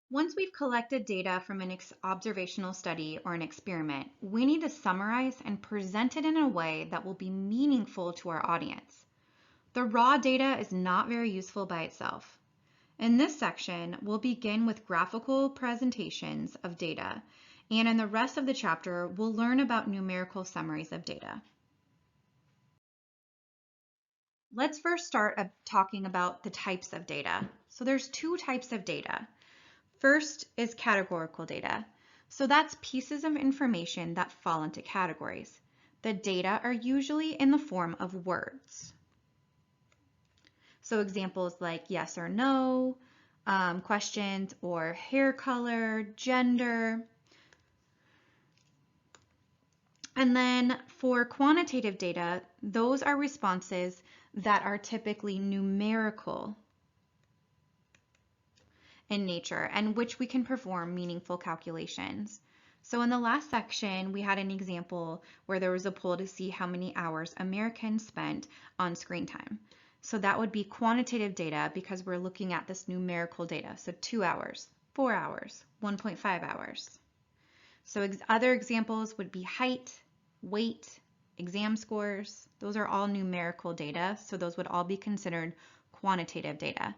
Once we've collected data from an observational study or an experiment, we need to summarize and present it in a way that will be meaningful to our audience. The raw data is not very useful by itself. In this section, we'll begin with graphical presentations of data, and in the rest of the chapter, we'll learn about numerical summaries of data. Let's first start talking about the types of data. So there's two types of data. First is categorical data. So that's pieces of information that fall into categories. The data are usually in the form of words. So examples like yes or no, questions, or hair color, gender. And then for quantitative data, those are responses that are typically numerical in nature and which we can perform meaningful calculations. So in the last section, we had an example where there was a poll to see how many hours Americans spent on screen time. So that would be quantitative data because we're looking at this numerical data. So 2 hours, 4 hours, 1.5 hours. So other examples would be height, weight, exam scores. Those are all numerical data. So those would all be considered quantitative data.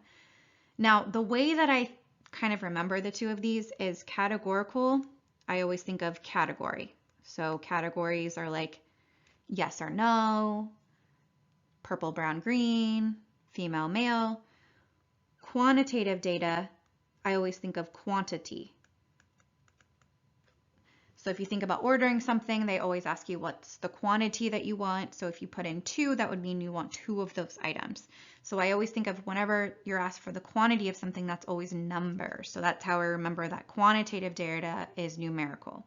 Now, the way that I kind of remember the two of these is categorical. I always think of category. So categories are like yes or no, purple, brown, green, female, male. Quantitative data, I always think of quantity. So if you think about ordering something, they always ask you what's the quantity that you want. So if you put in 2, that would mean you want 2 of those items. So I always think of whenever you're asked for the quantity of something, that's always number. So that's how I remember that quantitative data is numerical.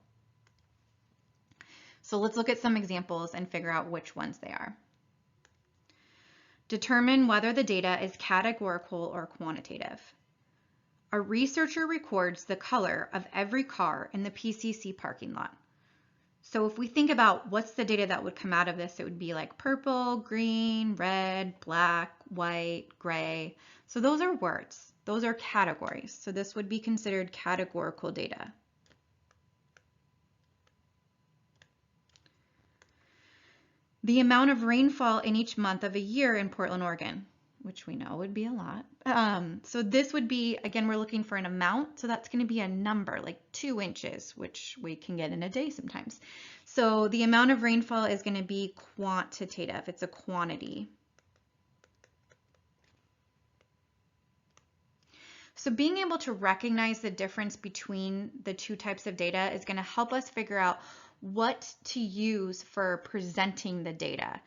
So let's look at some examples and figure out which ones they are. Determine whether the data is categorical or quantitative. A researcher records the color of every car in the PCC parking lot. So if we think about what's the data that would come out of this, it would be like purple, green, red, black, white, gray. So those are words. Those are categories. So this would be considered categorical data. The amount of rainfall in each month of a year in Portland, Oregon, which we know would be a lot. So this would be, again, we're looking for an amount. So that's going to be a number like 2 inches, which we can get in a day sometimes. So the amount of rainfall is going to be quantitative. It's a quantity. So being able to recognize the difference between the two types of data is going to help us figure out what to use for presenting the data.